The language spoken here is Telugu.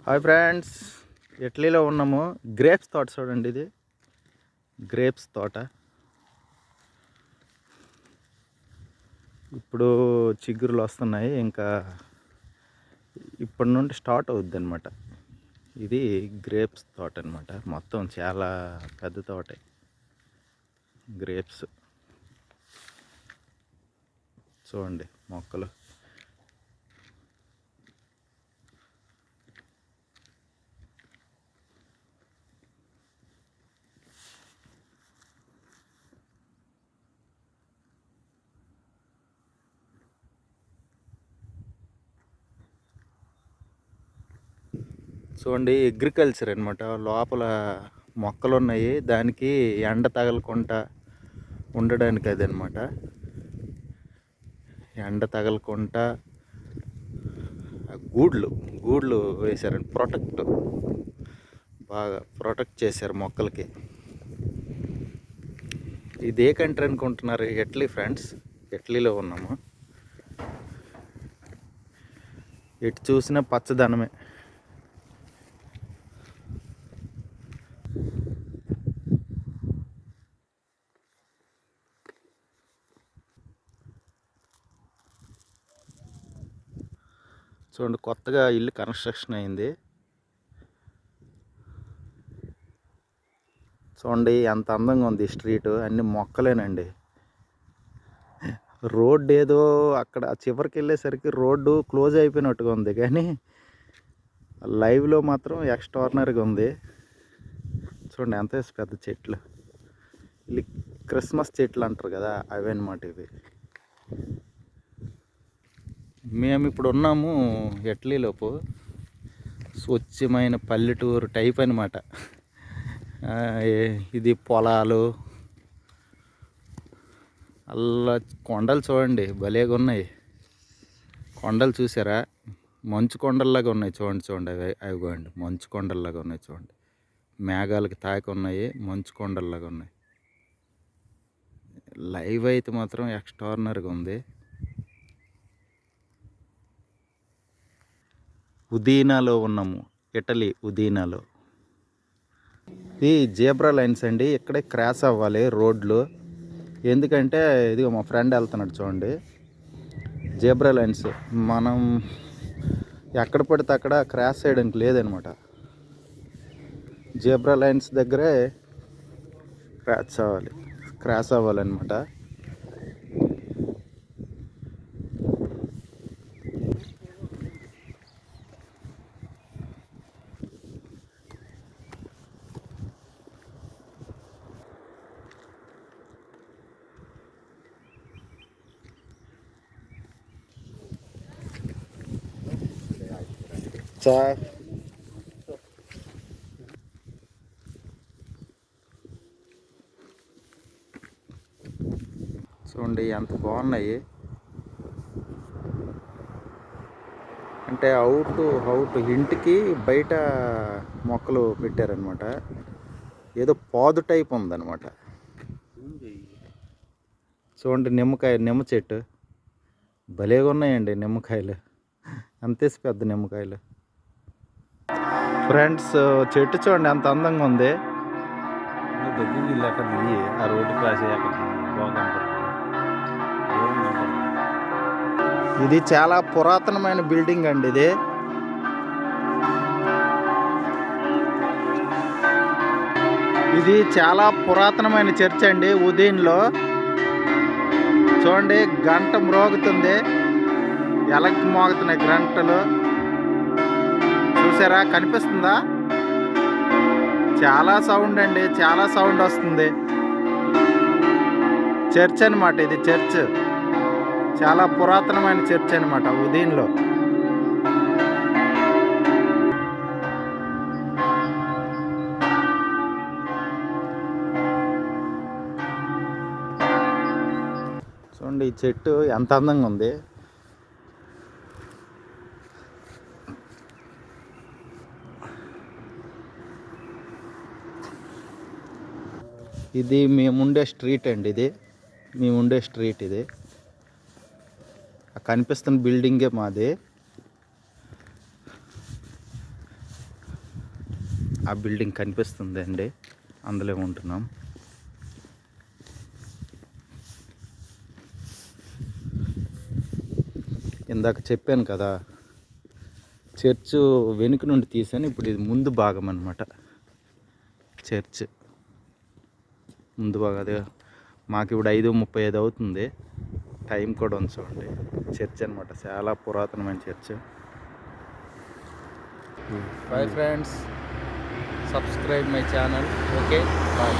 హాయ్ ఫ్రెండ్స్, ఇటలీలో ఉన్నాము. గ్రేప్స్ తోట చూడండి, ఇది గ్రేప్స్ తోట. ఇప్పుడు చిగురులు వస్తున్నాయి, ఇంకా ఇప్పటి నుండి స్టార్ట్ అవుద్ది అనమాట. ఇది గ్రేప్స్ తోట అనమాట. మొత్తం చాలా పెద్ద తోటే గ్రేప్స్. చూడండి మొక్కలు. చూడండి, అగ్రికల్చర్ అనమాట. లోపల మొక్కలు ఉన్నాయి, దానికి ఎండ తగలకుండా ఉండడానికి అది అనమాట. ఎండ తగలకుండా గూడ్లు వేశారండి. బాగా ప్రొటెక్ట్ చేశారు మొక్కలకి. ఇది ఏ కంట్రీ అనుకుంటున్నారు? ఇటలీ ఫ్రెండ్స్, ఇటలీలో ఉన్నాము. ఎటు చూసినా పచ్చదనమే. చూడండి, కొత్తగా ఇల్లు కన్స్ట్రక్షన్ అయింది. చూడండి ఎంత అందంగా ఉంది స్ట్రీట్. అన్ని మొక్కలేనండి. రోడ్డు ఏదో అక్కడ చివరికి వెళ్ళేసరికి రోడ్డు క్లోజ్ అయిపోయినట్టుగా ఉంది, కానీ లైవ్లో మాత్రం ఎక్స్ట్రాడినరీగా ఉంది. చూడండి ఎంత పెద్ద చెట్లు. ఇవి క్రిస్మస్ చెట్లు అంటారు కదా, అవి అన్నమాట ఇవి. మేము ఇప్పుడు ఉన్నాము ఇటలీలోపు. స్వచ్ఛమైన పల్లెటూరు టైప్ అనమాట. ఇది పొలాలు, అలా కొండలు చూడండి, భలేగా ఉన్నాయి. కొండలు చూసారా? మంచు కొండల్లాగా ఉన్నాయి. చూడండి అవి చూడండి, మంచు కొండల్లాగా ఉన్నాయి. చూడండి, మేఘాలకి తాకి ఉన్నాయి, మంచు కొండల్లాగా ఉన్నాయి. లైవ్ అయితే మాత్రం ఎక్స్ట్రాడినరీగా ఉంది. ఉదీనాలో ఉన్నాము, ఇటలీ ఉదీనాలో. ఇది జీబ్రా లైన్స్ అండి. ఇక్కడే క్రాస్ అవ్వాలి రోడ్లు. ఎందుకంటే ఇదిగో మా ఫ్రెండ్ వెళ్తున్నాడు చూడండి, జీబ్రా లైన్స్. మనం ఎక్కడ పడితే అక్కడ క్రాస్ చేయడానికి లేదనమాట. జీబ్రా లైన్స్ దగ్గరే క్రాస్ అవ్వాలన్నమాట. చూడండి ఎంత బాగున్నాయి. అంటే అవుట్ ఇంటికి బయట మొక్కలు పెట్టారనమాట. ఏదో పాదు టైప్ ఉందన్నమాట. చూడండి నిమ్మ చెట్టు భలేగా ఉన్నాయండి. నిమ్మకాయలు అంతే పెద్ద నిమ్మకాయలు. ఫ్రెండ్స్, చెట్టు చూడండి ఎంత అందంగా ఉంది. ఆ రోడ్డు క్రాస్ ఇది చాలా పురాతనమైన బిల్డింగ్ అండి. ఇది చాలా పురాతనమైన చర్చ్ అండి ఉదయంలో. చూడండి, గంట మ్రోగుతుంది, ఎలక్కి మోగుతున్నాయి గంటలు. చూసారా? కనిపిస్తుందా? చాలా సౌండ్ అండి, చాలా సౌండ్ వస్తుంది. చర్చ్ అనమాట ఇది. చర్చ్ చాలా పురాతనమైన చర్చ్ అనమాట ఉదయంలో. చూడండి ఈ చెట్టు ఎంత అందంగా ఉంది. ఇది మేముండే స్ట్రీట్ అండి. ఇది కనిపిస్తున్న బిల్డింగే మాది. ఆ బిల్డింగ్ కనిపిస్తుంది అండి, అందులో ఉంటున్నాం. ఇందాక చెప్పాను కదా, చర్చ్ వెనుక నుండి తీసాను. ఇప్పుడు ఇది ముందు భాగం అన్నమాట. చర్చ్ ముందు భాగం అదే. మాకు ఇప్పుడు 5:35 అవుతుంది. టైం కూడా ఉంది చూడండి. చర్చ్ అనమాట, చాలా పురాతనమైన church. Bye friends, subscribe my channel. Okay bye.